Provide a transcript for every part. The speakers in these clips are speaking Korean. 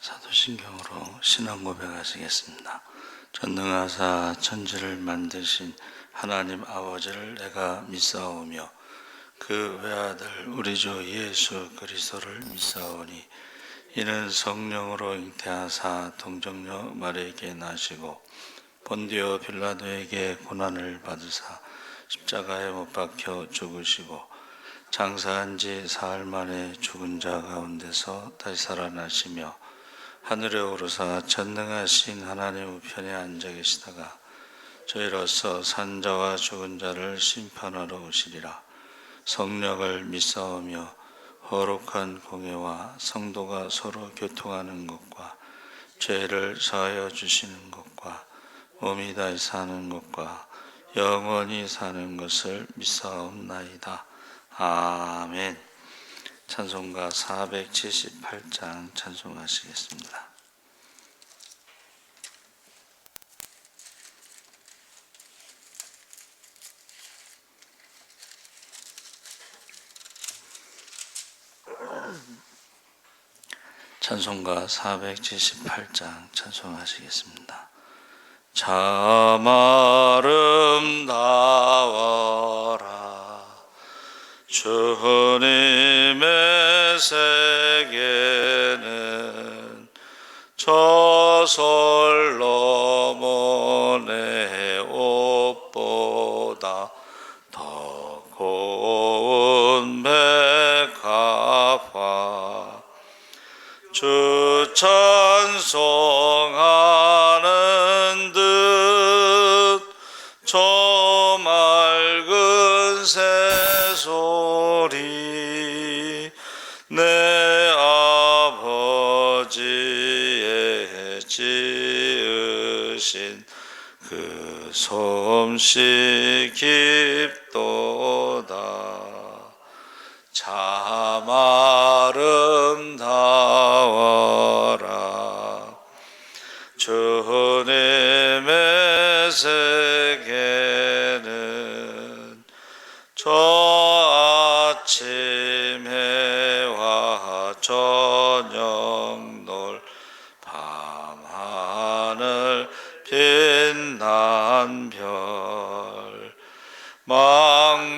사도신경으로 신앙 고백하시겠습니다. 전능하사 천지를 만드신 하나님 아버지를 내가 믿사오며 그 외아들 우리 주 예수 그리스도를 믿사오니 이는 성령으로 잉태하사 동정녀 마리아에게 나시고 본디오 빌라도에게 고난을 받으사 십자가에 못 박혀 죽으시고 장사한 지 사흘 만에 죽은 자 가운데서 다시 살아나시며 하늘에 오르사 전능하신 하나님 우편에 앉아 계시다가 저희로서 산자와 죽은 자를 심판하러 오시리라. 성령을 믿사오며 거룩한 공예와 성도가 서로 교통하는 것과 죄를 사하여 주시는 것과 몸이 다시 사는 것과 영원히 사는 것을 믿사옵나이다. 아멘. 찬송가 478장 찬송하시겠습니다. 찬송가 478장 찬송하시겠습니다. 참 아름다워라 주님의 세계는 저 솔로몬의 옷보다 더 고운 백합화 주 찬송하는 듯 저 맑은 새소리 내 아버지의 지으신 그 솜씨 깊도다. 참 아름다워라 주님의 세계는 저 아침 해와 저녁 놀 밤하늘 빛난 별 망망한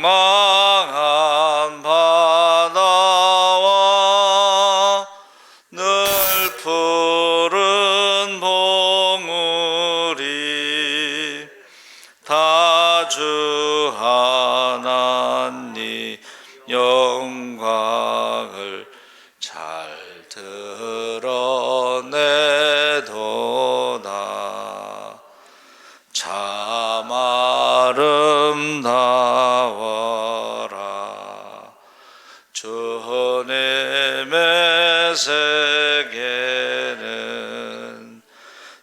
바다와 늘 푸른 봉우리 다 주 하나님 영광을 잘 드러내도다. 참 아름다워라 주님의 세계는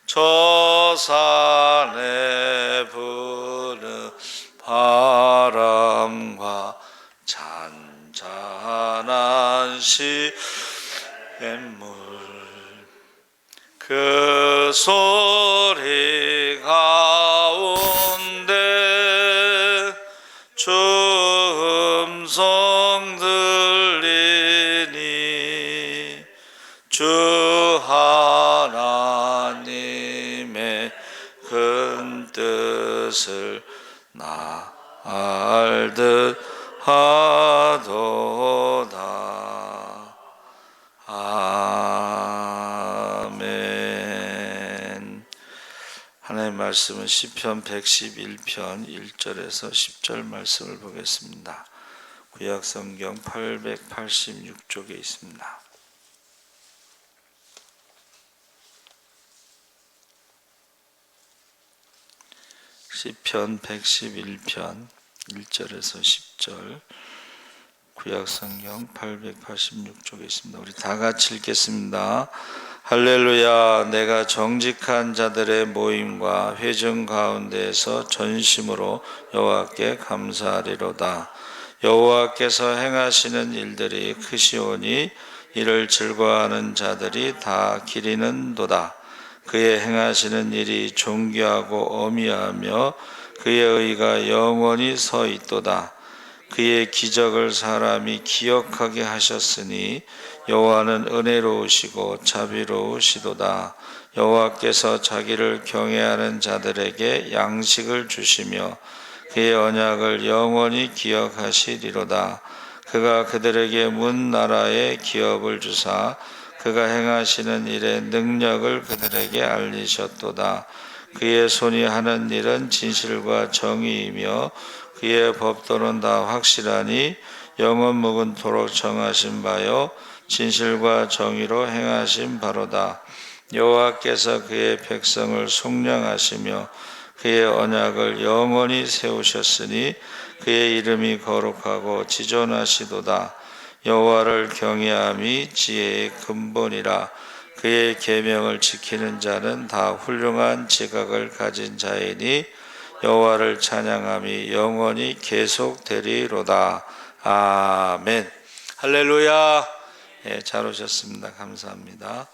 저 산에 부는 바람과 잔잔한 샘물 그 소리 가운데 주 음성 들리니 주 하나님의 큰 뜻을 나 알듯 하도다. 아멘. 하나님의 말씀은 시편 111편 1절에서 10절 말씀을 보겠습니다. 구약성경 886쪽에 있습니다. 시편 111편 1절에서 10절 구약성경 886쪽에 있습니다. 우리 다 같이 읽겠습니다. 할렐루야. 내가 정직한 자들의 모임과 회중 가운데에서 전심으로 여호와께 감사하리로다. 여호와께서 행하시는 일들이 크시오니 이를 즐거워하는 자들이 다 기리는도다. 그의 행하시는 일이 존귀하고 어미하며 그의 의가 영원히 서 있도다. 그의 기적을 사람이 기억하게 하셨으니 여호와는 은혜로우시고 자비로우시도다. 여호와께서 자기를 경외하는 자들에게 양식을 주시며 그의 언약을 영원히 기억하시리로다. 그가 그들에게 문 나라의 기업을 주사 그가 행하시는 일의 능력을 그들에게 알리셨도다. 그의 손이 하는 일은 진실과 정의이며 그의 법도는 다 확실하니 영원 무근토록 정하신 바요 진실과 정의로 행하신 바로다. 여호와께서 그의 백성을 속량하시며 그의 언약을 영원히 세우셨으니 그의 이름이 거룩하고 지존하시도다. 여호와를 경외함이 지혜의 근본이라. 그의 계명을 지키는 자는 다 훌륭한 지각을 가진 자이니 여호와를 찬양함이 영원히 계속되리로다. 아멘. 할렐루야. 예, 잘 오셨습니다. 감사합니다.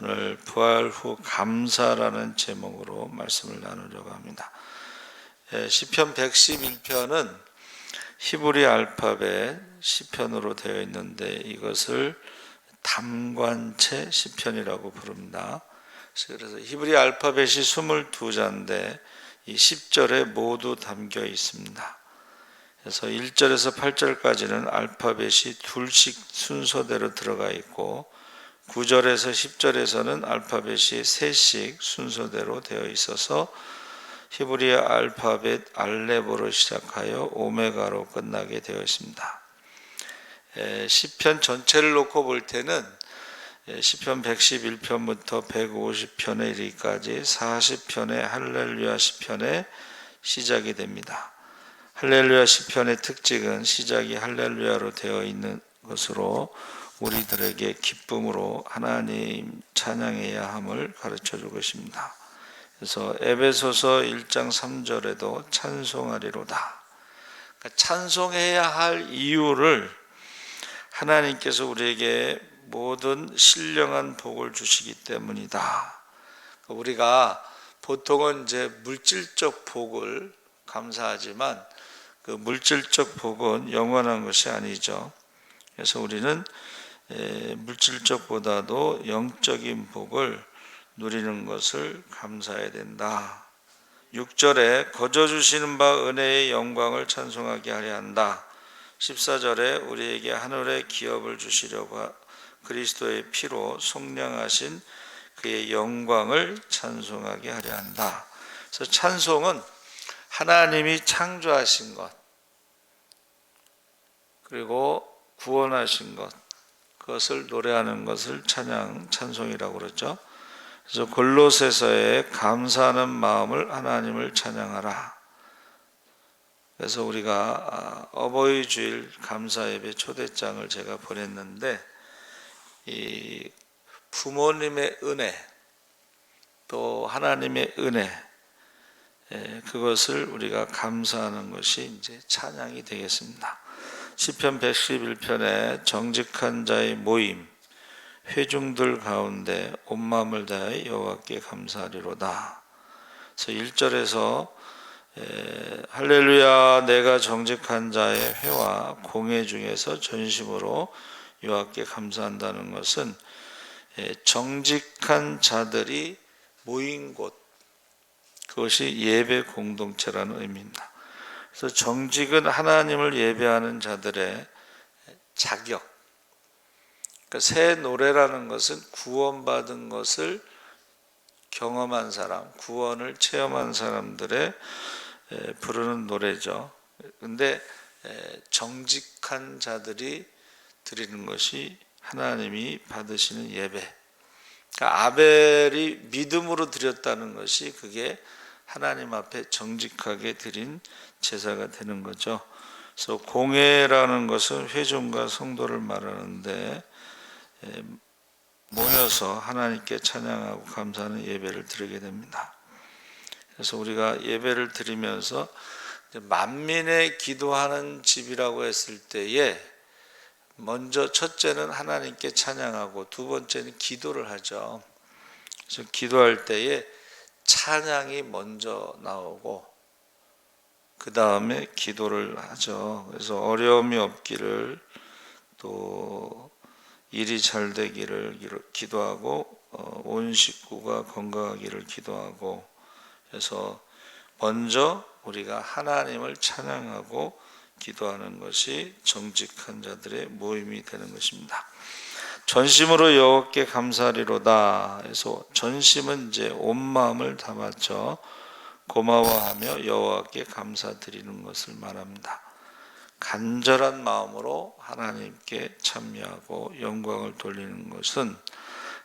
오늘 부활 후 감사라는 제목으로 말씀을 나누려고 합니다. 시편 111편은 히브리 알파벳 시편으로 되어 있는데 이것을 담관체 시편이라고 부릅니다. 그래서 히브리 알파벳이 22자인데 이 10절에 모두 담겨 있습니다. 그래서 1절에서 8절까지는 알파벳이 둘씩 순서대로 들어가 있고 9절에서 10절에서는 알파벳이 셋씩 순서대로 되어 있어서 히브리 알파벳 알렙으로 시작하여 오메가로 끝나게 되어 있습니다. 시편 전체를 놓고 볼 때는 시편 111편부터 150편에 이르기까지 40편의 할렐루야 시편에 시작이 됩니다. 할렐루야 시편의 특징은 시작이 할렐루야로 되어 있는 것으로 우리들에게 기쁨으로 하나님 찬양해야 함을 가르쳐주고 있습니다. 그래서 에베소서 1장 3절에도 찬송하리로다. 그러니까 찬송해야 할 이유를 하나님께서 우리에게 모든 신령한 복을 주시기 때문이다. 우리가 보통은 이제 물질적 복을 감사하지만 그 물질적 복은 영원한 것이 아니죠. 그래서 우리는 물질적보다도 영적인 복을 누리는 것을 감사해야 된다. 6절에 거저 주시는 바 은혜의 영광을 찬송하게 하려 한다. 14절에 우리에게 하늘의 기업을 주시려고 그리스도의 피로 속량하신 그의 영광을 찬송하게 하려 한다. 그래서 찬송은 하나님이 창조하신 것 그리고 구원하신 것 그것을 노래하는 것을 찬송이라고 그러죠. 그래서 골로새서에 감사하는 마음을 하나님을 찬양하라. 그래서 우리가 어버이 주일 감사 예배 초대장을 제가 보냈는데 이 부모님의 은혜 또 하나님의 은혜 그것을 우리가 감사하는 것이 이제 찬양이 되겠습니다. 시편 111편에 정직한 자의 모임 회중들 가운데 온 마음을 다해 여호와께 감사하리로다. 그래서 1절에서 할렐루야 내가 정직한 자의 회와 공회 중에서 전심으로 여호와께 감사한다는 것은 정직한 자들이 모인 곳 그것이 예배 공동체라는 의미입니다. 그래서 정직은 하나님을 예배하는 자들의 자격. 그러니까 새 노래라는 것은 구원받은 것을 경험한 사람, 구원을 체험한 사람들의 부르는 노래죠. 그런데 정직한 자들이 드리는 것이 하나님이 받으시는 예배. 그러니까 아벨이 믿음으로 드렸다는 것이 그게 하나님 앞에 정직하게 드린 제사가 되는 거죠. 그래서 공회라는 것은 회중과 성도를 말하는데 모여서 하나님께 찬양하고 감사하는 예배를 드리게 됩니다. 그래서 우리가 예배를 드리면서 만민의 기도하는 집이라고 했을 때에 먼저 첫째는 하나님께 찬양하고 두 번째는 기도를 하죠. 그래서 기도할 때에 찬양이 먼저 나오고 그 다음에 기도를 하죠. 그래서 어려움이 없기를, 또 일이 잘 되기를 기도하고, 온 식구가 건강하기를 기도하고 해서 먼저 우리가 하나님을 찬양하고 기도하는 것이 정직한 자들의 모임이 되는 것입니다. 전심으로 여호와께 감사하리로다 해서, 전심은 이제 온 마음을 다 바쳐 고마워하며 여호와께 감사드리는 것을 말합니다. 간절한 마음으로 하나님께 참여하고 영광을 돌리는 것은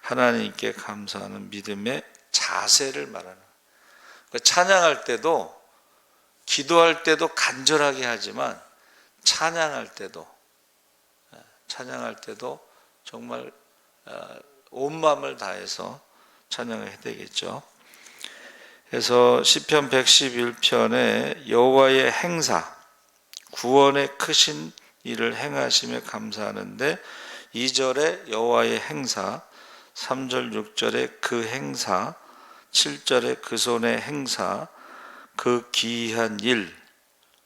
하나님께 감사하는 믿음의 자세를 말하는 거예요. 찬양할 때도, 기도할 때도 간절하게 하지만 찬양할 때도 정말 온 마음을 다해서 찬양해야 되겠죠. 그래서 시편 111편에 여호와의 행사, 구원의 크신 일을 행하심에 감사하는데, 2절에 여호와의 행사, 3절 6절에 그 행사, 7절에 그 손의 행사, 그 기이한 일,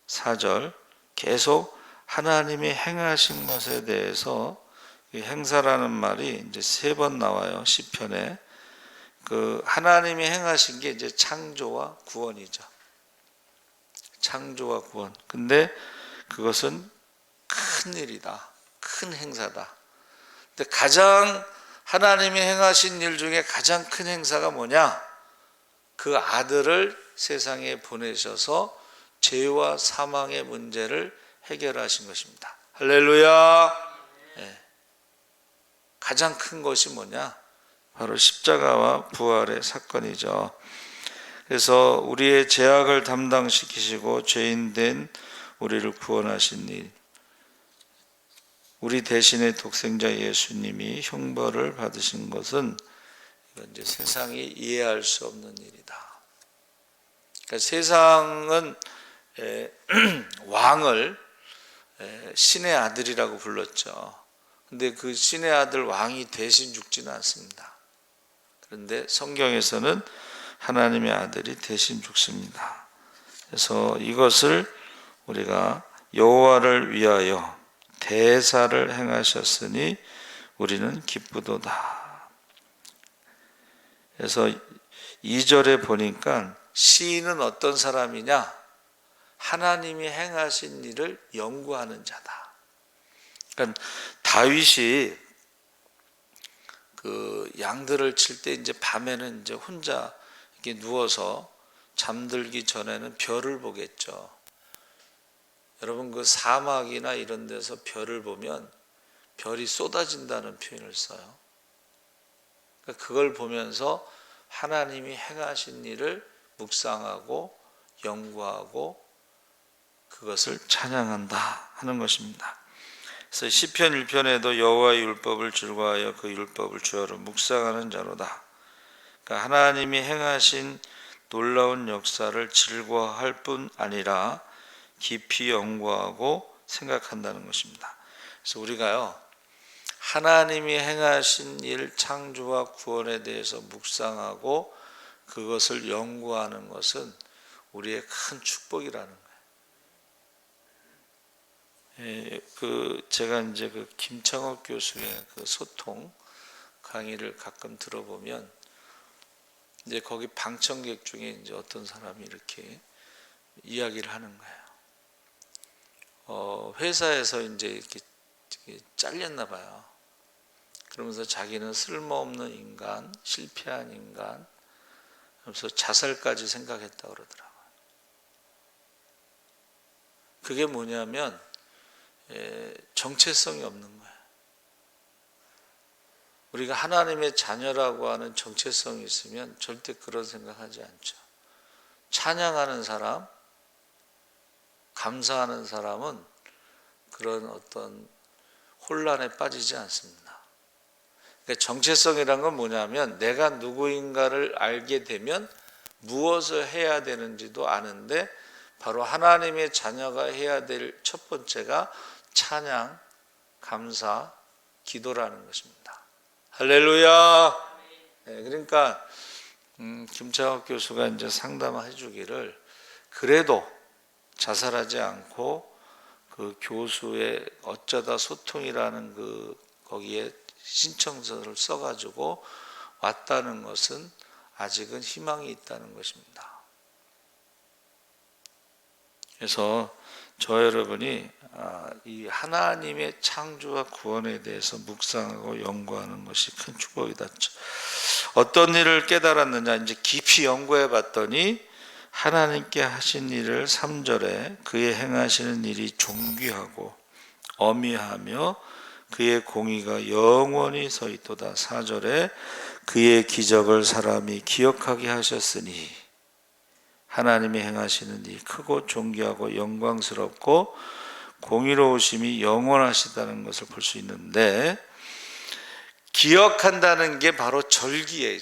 4절 계속 하나님이 행하신 것에 대해서, 이 행사라는 말이 이제 3번 나와요, 시편에. 그 하나님이 행하신 게 이제 창조와 구원이죠. 창조와 구원. 근데 그것은 큰 일이다, 큰 행사다. 근데 가장 하나님이 행하신 일 중에 가장 큰 행사가 뭐냐? 그 아들을 세상에 보내셔서 죄와 사망의 문제를 해결하신 것입니다. 할렐루야. 네. 가장 큰 것이 뭐냐? 바로 십자가와 부활의 사건이죠. 그래서 우리의 죄악을 담당시키시고 죄인 된 우리를 구원하신 일, 우리 대신의 독생자 예수님이 형벌을 받으신 것은, 이건 이제 세상이 이해할 수 없는 일이다. 그러니까 세상은 왕을 신의 아들이라고 불렀죠. 근데 그 신의 아들 왕이 대신 죽지는 않습니다. 그런데 성경에서는 하나님의 아들이 대신 죽습니다. 그래서 이것을 우리가 여호와를 위하여 대사를 행하셨으니 우리는 기쁘도다. 그래서 2절에 보니까 시인은 어떤 사람이냐? 하나님이 행하신 일을 연구하는 자다. 그러니까 다윗이 그 양들을 칠 때 이제 밤에는 이제 혼자 이렇게 누워서 잠들기 전에는 별을 보겠죠. 여러분, 그 사막이나 이런 데서 별을 보면 별이 쏟아진다는 표현을 써요. 그러니까 그걸 보면서 하나님이 행하신 일을 묵상하고 연구하고 그것을 찬양한다 하는 것입니다. 그래서 시편 1편에도 여호와의 율법을 즐거워하여 그 율법을 주야로 묵상하는 자로다. 그러니까 하나님이 행하신 놀라운 역사를 즐거워할 뿐 아니라 깊이 연구하고 생각한다는 것입니다. 그래서 우리가요, 하나님이 행하신 일, 창조와 구원에 대해서 묵상하고 그것을 연구하는 것은 우리의 큰 축복이라는 거예요. 제가 이제 그 김창옥 교수의 그 소통 강의를 가끔 들어보면, 이제 거기 방청객 중에 이제 어떤 사람이 이렇게 이야기를 하는 거예요. 회사에서 이제 이렇게 잘렸나 봐요. 그러면서 자기는 쓸모없는 인간, 실패한 인간, 그래서 자살까지 생각했다고 그러더라고요. 그게 뭐냐면 정체성이 없는 거예요. 우리가 하나님의 자녀라고 하는 정체성이 있으면 절대 그런 생각하지 않죠. 찬양하는 사람, 감사하는 사람은 그런 어떤 혼란에 빠지지 않습니다. 그러니까 정체성이란 건 뭐냐면, 내가 누구인가를 알게 되면 무엇을 해야 되는지도 아는데, 바로 하나님의 자녀가 해야 될 첫 번째가 찬양, 감사, 기도라는 것입니다. 할렐루야. 네, 그러니까 김창옥 교수가 이제 상담해 주기를, 그래도 자살하지 않고 그 교수의 어쩌다 소통이라는 거기에 신청서를 써가지고 왔다는 것은 아직은 희망이 있다는 것입니다. 그래서 저 여러분이 이 하나님의 창조와 구원에 대해서 묵상하고 연구하는 것이 큰 축복이다. 어떤 일을 깨달았느냐, 이제 깊이 연구해 봤더니 하나님께 하신 일을 3절에 그의 행하시는 일이 존귀하고 어미하며 그의 공의가 영원히 서 있도다. 4절에 그의 기적을 사람이 기억하게 하셨으니 하나님이 행하시는 일이 크고 존귀하고 영광스럽고 공의로우심이 영원하시다는 것을 볼 수 있는데, 기억한다는 게 바로 절기예요.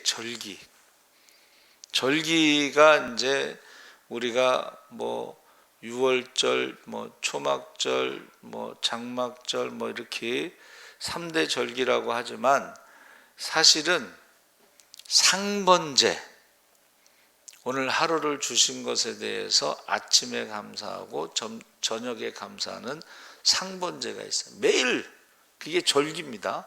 절기가 이제 우리가 뭐 유월절, 뭐 초막절, 뭐 장막절, 뭐 이렇게 3대 절기라고 하지만 사실은 상번제, 오늘 하루를 주신 것에 대해서 아침에 감사하고 저녁에 감사하는 상번제가 있어요. 매일 그게 절기입니다.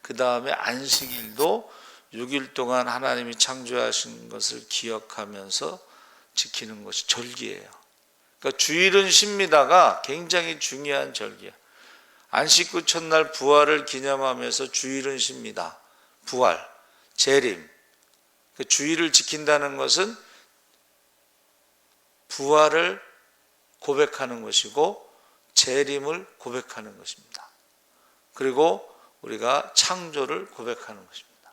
그 다음에 안식일도 6일 동안 하나님이 창조하신 것을 기억하면서 지키는 것이 절기예요. 그러니까 주일은 쉽니다가 굉장히 중요한 절기야. 안식 후 첫날 부활을 기념하면서 주일은 쉽니다. 부활, 재림. 주일을 지킨다는 것은 부활을 고백하는 것이고 재림을 고백하는 것입니다. 그리고 우리가 창조를 고백하는 것입니다.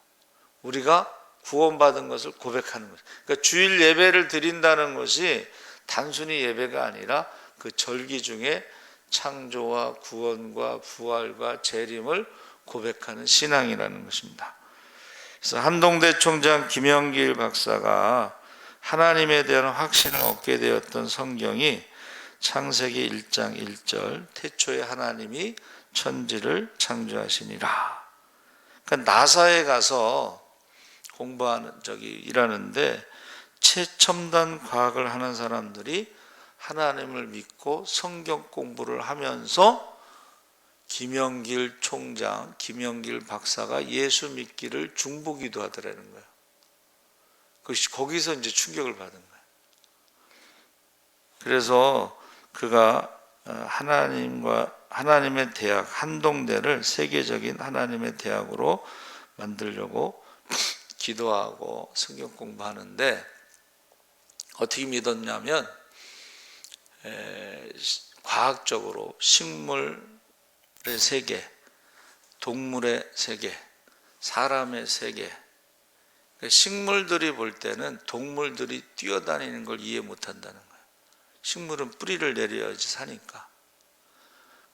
우리가 구원받은 것을 고백하는 것입니다. 그러니까 주일 예배를 드린다는 것이 단순히 예배가 아니라 그 절기 중에 창조와 구원과 부활과 재림을 고백하는 신앙이라는 것입니다. 그래서 한동대 총장 김영길 박사가 하나님에 대한 확신을 얻게 되었던 성경이 창세기 1장 1절 태초에 하나님이 천지를 창조하시니라. 그러니까 나사에 가서 공부하는 일하는데 최첨단 과학을 하는 사람들이 하나님을 믿고 성경 공부를 하면서 김영길 총장, 김영길 박사가 예수 믿기를 중보기도 하더라는 거예요. 거기서 이제 충격을 받은 거예요. 그래서 그가 하나님의 대학 한동대를 세계적인 하나님의 대학으로 만들려고 기도하고 성경 공부하는데 어떻게 믿었냐면 과학적으로 식물의 세계, 동물의 세계, 사람의 세계. 식물들이 볼 때는 동물들이 뛰어다니는 걸 이해 못한다는 거예요. 식물은 뿌리를 내려야지 사니까.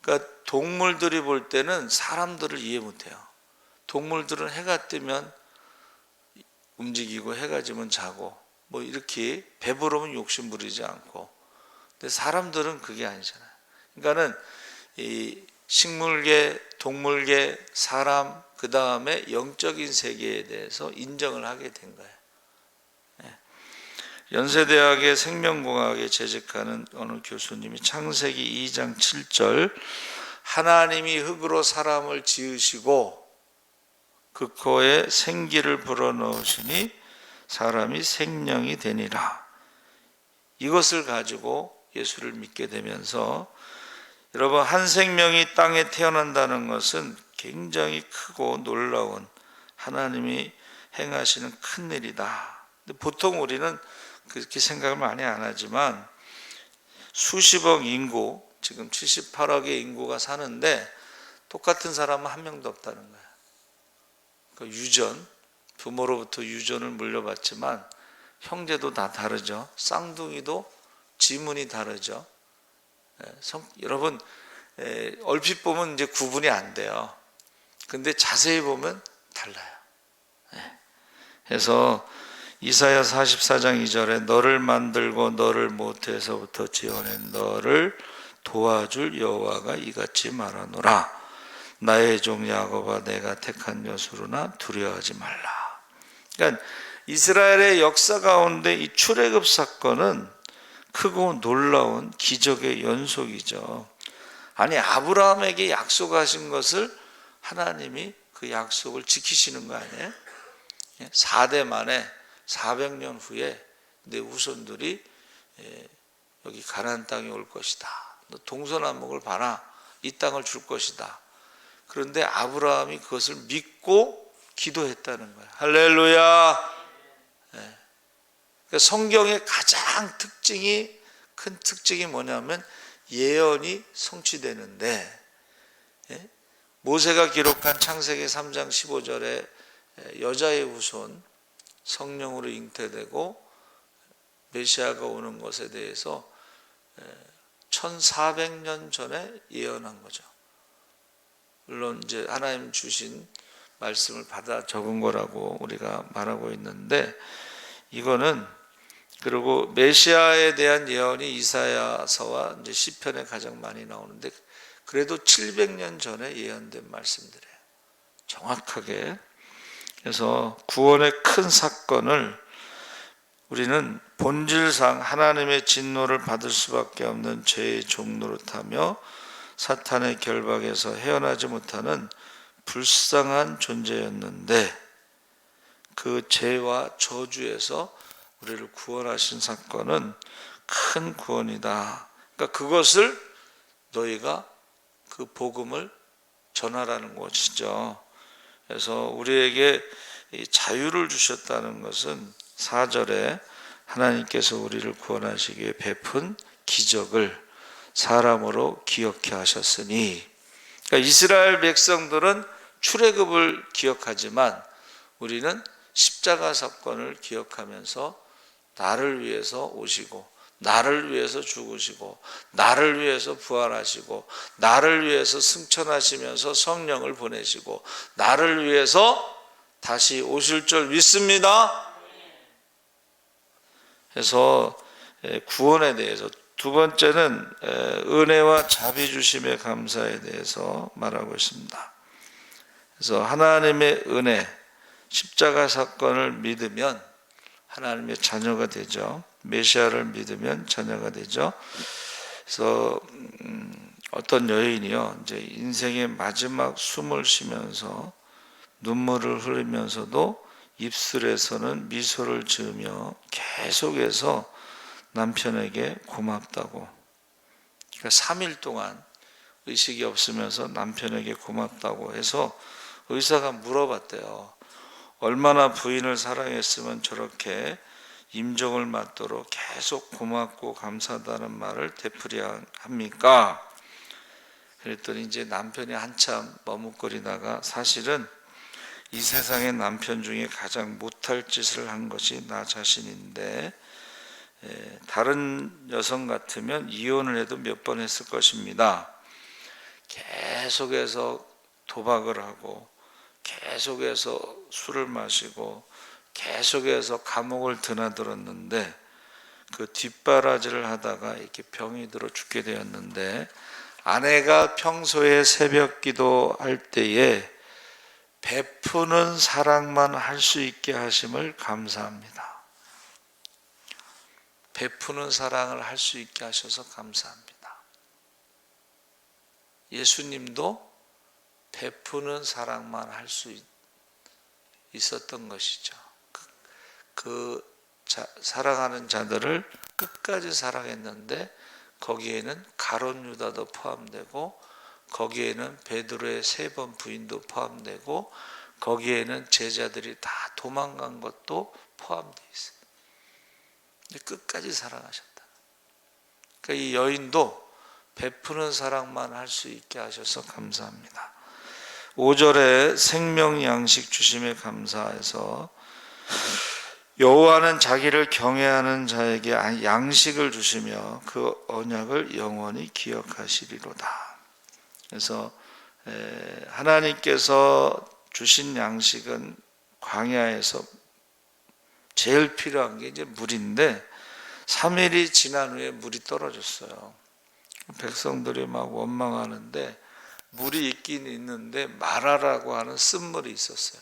그러니까 동물들이 볼 때는 사람들을 이해 못해요. 동물들은 해가 뜨면 움직이고 해가 지면 자고 뭐 이렇게 배부르면 욕심 부리지 않고, 근데 사람들은 그게 아니잖아요. 그러니까는 이 식물계, 동물계, 사람, 그 다음에 영적인 세계에 대해서 인정을 하게 된 거예요. 연세대학의 생명공학에 재직하는 어느 교수님이 창세기 2장 7절 하나님이 흙으로 사람을 지으시고 그 코에 생기를 불어넣으시니 사람이 생명이 되니라. 이것을 가지고 예수를 믿게 되면서, 여러분, 한 생명이 땅에 태어난다는 것은 굉장히 크고 놀라운 하나님이 행하시는 큰 일이다. 근데 보통 우리는 그렇게 생각을 많이 안 하지만 수십억 인구, 지금 78억의 인구가 사는데 똑같은 사람은 한 명도 없다는 거예요. 그 유전, 부모로부터 유전을 물려받지만 형제도 다 다르죠. 쌍둥이도 지문이 다르죠. 여러분, 얼핏 보면 이제 구분이 안 돼요. 근데 자세히 보면 달라요. 그래서 이사야 44장 2절에 너를 만들고 너를 모태에서부터 지어낸 너를 도와줄 여호와가 이같이 말하노라. 나의 종 야곱아 내가 택한 여수로나 두려워하지 말라. 그러니까 이스라엘의 역사 가운데 이 출애굽 사건은 크고 놀라운 기적의 연속이죠. 아니, 아브라함에게 약속하신 것을 하나님이 그 약속을 지키시는 거 아니에요? 4대 만에 400년 후에 내 후손들이 여기 가나안 땅에 올 것이다. 너 동서남북을 봐라. 이 땅을 줄 것이다. 그런데 아브라함이 그것을 믿고 기도했다는 거예요. 할렐루야. 그러니까 성경의 가장 큰 특징이 뭐냐면 예언이 성취되는데, 모세가 기록한 창세기 3장 15절에 여자의 후손 성령으로 잉태되고 메시아가 오는 것에 대해서 1400년 전에 예언한 거죠. 물론 이제 하나님 주신 말씀을 받아 적은 거라고 우리가 말하고 있는데, 이거는, 그리고 메시아에 대한 예언이 이사야서와 이제 시편에 가장 많이 나오는데, 그래도 700년 전에 예언된 말씀들이에요. 정확하게. 그래서 구원의 큰 사건을 우리는 본질상 하나님의 진노를 받을 수밖에 없는 죄의 종노릇하며 사탄의 결박에서 헤어나지 못하는 불쌍한 존재였는데, 그 죄와 저주에서 우리를 구원하신 사건은 큰 구원이다. 그러니까 그것을 너희가 그 복음을 전하라는 것이죠. 그래서 우리에게 자유를 주셨다는 것은 4절에 하나님께서 우리를 구원하시기 위해 베푼 기적을 사람으로 기억해 하셨으니, 그러니까 이스라엘 백성들은 출애굽을 기억하지만 우리는 십자가 사건을 기억하면서 나를 위해서 오시고, 나를 위해서 죽으시고, 나를 위해서 부활하시고, 나를 위해서 승천하시면서 성령을 보내시고, 나를 위해서 다시 오실 줄 믿습니다. 그래서 구원에 대해서, 두 번째는 은혜와 자비 주심의 감사에 대해서 말하고 있습니다. 그래서 하나님의 은혜, 십자가 사건을 믿으면 하나님의 자녀가 되죠. 메시아를 믿으면 자녀가 되죠. 그래서 어떤 여인이요, 이제 인생의 마지막 숨을 쉬면서 눈물을 흘리면서도 입술에서는 미소를 지으며 계속해서 남편에게 고맙다고. 그러니까 3일 동안 의식이 없으면서 남편에게 고맙다고 해서 의사가 물어봤대요. 얼마나 부인을 사랑했으면 저렇게 임종을 맞도록 계속 고맙고 감사하다는 말을 되풀이야 합니까? 그랬더니 이제 남편이 한참 머뭇거리다가, 사실은 이 세상의 남편 중에 가장 못할 짓을 한 것이 나 자신인데, 다른 여성 같으면 이혼을 해도 몇 번 했을 것입니다. 계속해서 도박을 하고, 계속해서 술을 마시고, 계속해서 감옥을 드나들었는데, 그 뒷바라지를 하다가 이렇게 병이 들어 죽게 되었는데, 아내가 평소에 새벽 기도할 때에 베푸는 사랑만 할 수 있게 하심을 감사합니다. 베푸는 사랑을 할 수 있게 하셔서 감사합니다. 예수님도 베푸는 사랑만 할 수 있었던 것이죠. 사랑하는 자들을 끝까지 사랑했는데, 거기에는 가룟 유다도 포함되고, 거기에는 베드로의 3번 부인도 포함되고, 거기에는 제자들이 다 도망간 것도 포함되어 있어요. 근데 끝까지 사랑하셨다. 그러니까 이 여인도 베푸는 사랑만 할 수 있게 하셔서 감사합니다. 5절에 생명 양식 주심에 감사해서, 여호와는 자기를 경외하는 자에게 양식을 주시며 그 언약을 영원히 기억하시리로다. 그래서 하나님께서 주신 양식은 광야에서 제일 필요한 게 이제 물인데, 3일이 지난 후에 물이 떨어졌어요. 백성들이 막 원망하는데, 물이 있긴 있는데 마라라고 하는 쓴물이 있었어요.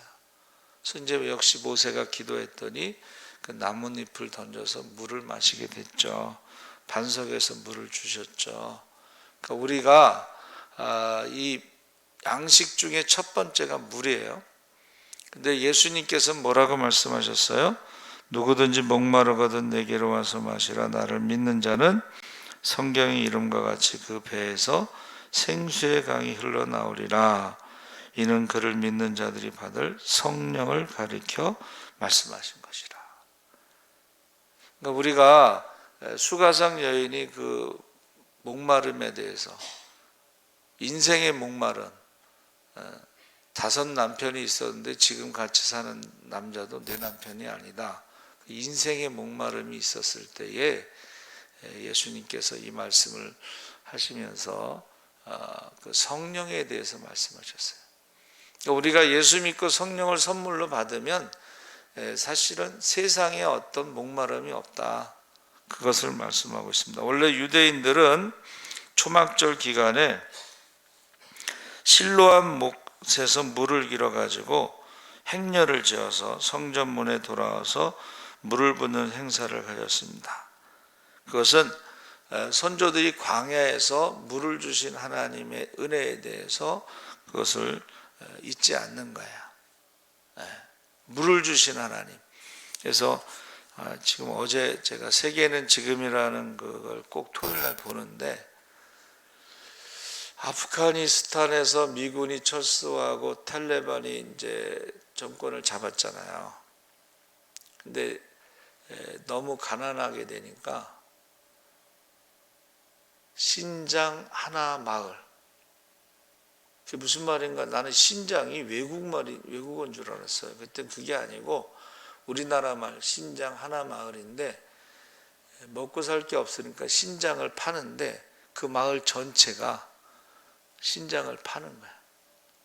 그래서 이제 역시 모세가 기도했더니 그 나뭇잎을 던져서 물을 마시게 됐죠. 반석에서 물을 주셨죠. 그러니까 우리가 이 양식 중에 첫 번째가 물이에요. 근데 예수님께서 뭐라고 말씀하셨어요? 누구든지 목마르거든 내게로 와서 마시라. 나를 믿는 자는 성경의 이름과 같이 그 배에서 생수의 강이 흘러나오리라. 이는 그를 믿는 자들이 받을 성령을 가리켜 말씀하신 것이라. 그러니까 우리가 수가상 여인이 그 목마름에 대해서, 인생의 목마름, 5 남편이 있었는데 지금 같이 사는 남자도 내 남편이 아니다. 인생의 목마름이 있었을 때에 예수님께서 이 말씀을 하시면서 그 성령에 대해서 말씀하셨어요. 우리가 예수 믿고 성령을 선물로 받으면 사실은 세상에 어떤 목마름이 없다. 그것을 말씀하고 있습니다. 원래 유대인들은 초막절 기간에 실로암 못에서 물을 길어가지고 행렬을 지어서 성전문에 돌아와서 물을 붓는 행사를 가졌습니다. 그것은 선조들이 광야에서 물을 주신 하나님의 은혜에 대해서 그것을 잊지 않는 거야. 물을 주신 하나님. 그래서 지금 어제 제가 세계는 지금이라는 그걸 꼭 토요일 날 보는데, 아프가니스탄에서 미군이 철수하고 탈레반이 이제 정권을 잡았잖아요. 근데 너무 가난하게 되니까 신장 하나 마을. 그게 무슨 말인가? 나는 신장이 외국어인 줄 알았어요. 그때 그게 아니고 우리나라 말 신장 하나 마을인데, 먹고 살 게 없으니까 신장을 파는데 그 마을 전체가 신장을 파는 거야.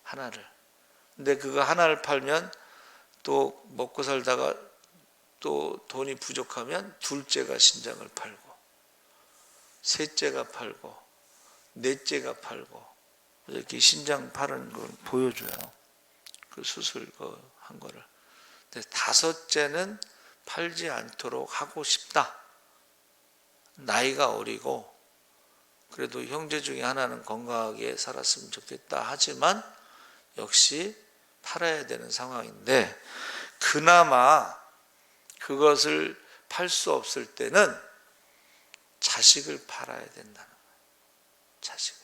하나를. 근데 그거 하나를 팔면 또 먹고 살다가 또 돈이 부족하면 둘째가 신장을 팔고, 셋째가 팔고, 넷째가 팔고, 이렇게 신장 파는 걸 보여줘요. 그 수술 한 거를. 근데 5째는 팔지 않도록 하고 싶다. 나이가 어리고 그래도 형제 중에 하나는 건강하게 살았으면 좋겠다 하지만 역시 팔아야 되는 상황인데, 그나마 그것을 팔 수 없을 때는 자식을 팔아야 된다는 거예요. 자식을.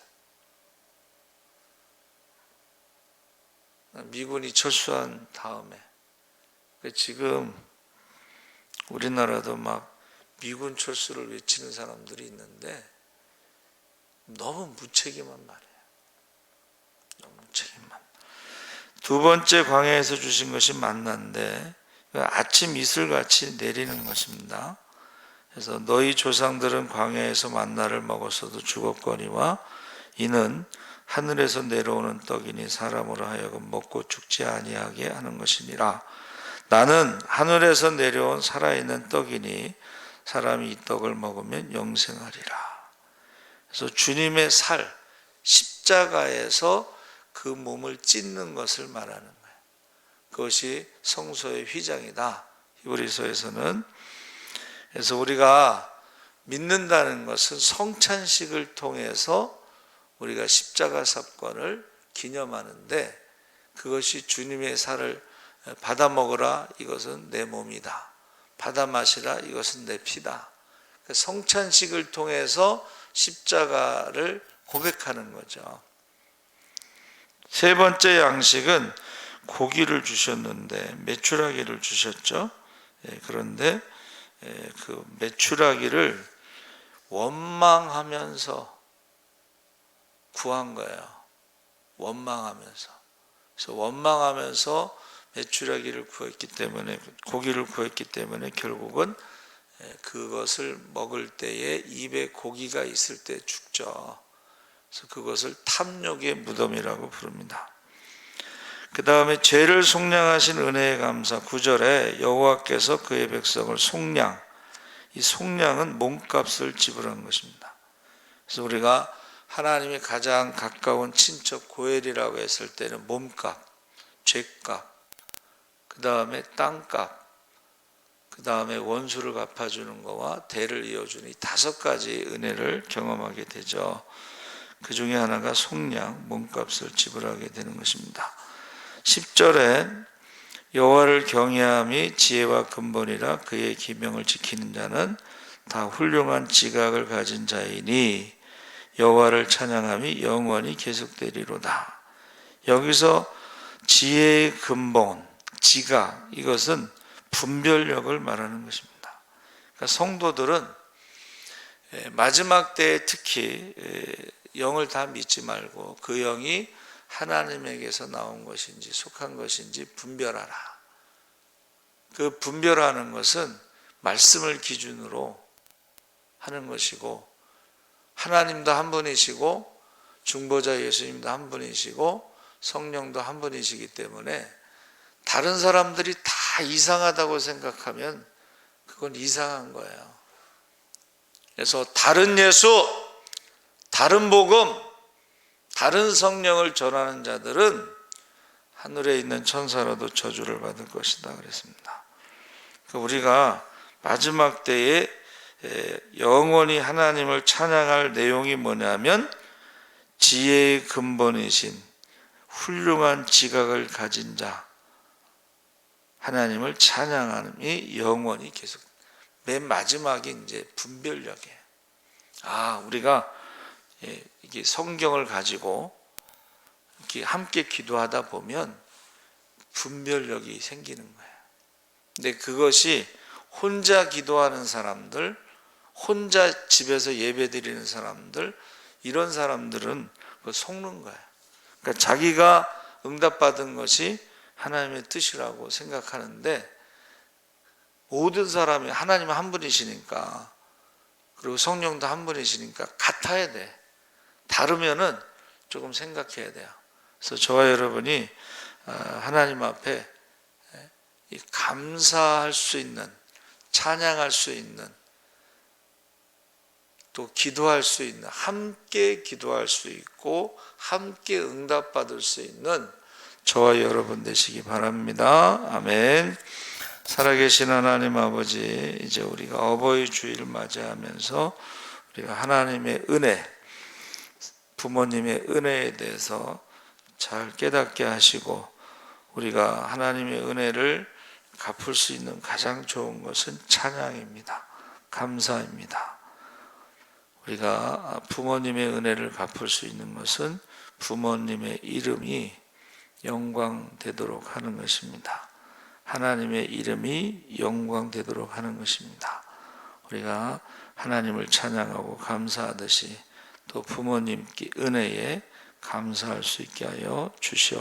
미군이 철수한 다음에, 지금 우리나라도 막 미군 철수를 외치는 사람들이 있는데 너무 무책임한 말이에요. 너무 무책임한. 두 번째 광야에서 주신 것이 만나인데 아침 이슬같이 내리는 것입니다. 그래서 너희 조상들은 광야에서 만나를 먹었어도 죽었거니와 이는 하늘에서 내려오는 떡이니 사람으로 하여금 먹고 죽지 아니하게 하는 것이니라. 나는 하늘에서 내려온 살아있는 떡이니 사람이 이 떡을 먹으면 영생하리라. 그래서 주님의 살, 십자가에서 그 몸을 찢는 것을 말하는 거예요. 그것이 성소의 휘장이다. 히브리서에서는. 그래서 우리가 믿는다는 것은 성찬식을 통해서 우리가 십자가 사건을 기념하는데, 그것이 주님의 살을 받아 먹으라, 이것은 내 몸이다. 받아 마시라, 이것은 내 피다. 성찬식을 통해서 십자가를 고백하는 거죠. 세 번째 양식은 고기를 주셨는데 메추라기를 주셨죠. 그런데 그 메추라기를 원망하면서 구한 거예요. 원망하면서. 그래서 원망하면서 메추라기를 구했기 때문에, 고기를 구했기 때문에 결국은 그것을 먹을 때에 입에 고기가 있을 때 죽죠. 그래서 그것을 탐욕의 무덤이라고 부릅니다. 그 다음에 죄를 속량하신 은혜의 감사 9절에 여호와께서 그의 백성을 속량, 이 속량은 몸값을 지불한 것입니다. 그래서 우리가 하나님이 가장 가까운 친척 고엘이라고 했을 때는 몸값, 죄값, 그 다음에 땅값, 그 다음에 원수를 갚아주는 거와 대를 이어주는 이 5가지 은혜를 경험하게 되죠. 그 중에 하나가 속량, 몸값을 지불하게 되는 것입니다. 10절에 여호와를 경외함이 지혜와 근본이라 그의 계명을 지키는 자는 다 훌륭한 지각을 가진 자이니 여호와를 찬양함이 영원히 계속되리로다. 여기서 지혜의 근본, 지각, 이것은 분별력을 말하는 것입니다. 그러니까 성도들은 마지막 때에 특히 영을 다 믿지 말고 그 영이 하나님에게서 나온 것인지 속한 것인지 분별하라. 그 분별하는 것은 말씀을 기준으로 하는 것이고, 하나님도 한 분이시고 중보자 예수님도 한 분이시고 성령도 한 분이시기 때문에 다른 사람들이 다 이상하다고 생각하면 그건 이상한 거예요. 그래서 다른 예수, 다른 복음, 다른 성령을 전하는 자들은 하늘에 있는 천사라도 저주를 받을 것이다 그랬습니다. 우리가 마지막 때에 영원히 하나님을 찬양할 내용이 뭐냐면 지혜의 근본이신 훌륭한 지각을 가진 자 하나님을 찬양함이 영원히 계속. 맨 마지막이 이제 분별력이에요. 우리가 이게 성경을 가지고 이렇게 함께 기도하다 보면 분별력이 생기는 거예요. 근데 그것이 혼자 기도하는 사람들, 혼자 집에서 예배 드리는 사람들, 이런 사람들은 그거 속는 거예요. 그러니까 자기가 응답받은 것이 하나님의 뜻이라고 생각하는데, 모든 사람이 하나님은 한 분이시니까, 그리고 성령도 한 분이시니까 같아야 돼. 다르면은 조금 생각해야 돼요. 그래서 저와 여러분이 하나님 앞에 감사할 수 있는, 찬양할 수 있는, 또 기도할 수 있는, 함께 기도할 수 있고 함께 응답받을 수 있는 저와 여러분 되시기 바랍니다. 아멘. 살아계신 하나님 아버지, 이제 우리가 어버이 주일을 맞이하면서 우리가 하나님의 은혜, 부모님의 은혜에 대해서 잘 깨닫게 하시고, 우리가 하나님의 은혜를 갚을 수 있는 가장 좋은 것은 찬양입니다. 감사입니다. 우리가 부모님의 은혜를 갚을 수 있는 것은 부모님의 이름이 영광되도록 하는 것입니다. 하나님의 이름이 영광되도록 하는 것입니다. 우리가 하나님을 찬양하고 감사하듯이 또 부모님께 은혜에 감사할 수 있게 하여 주시옵소서.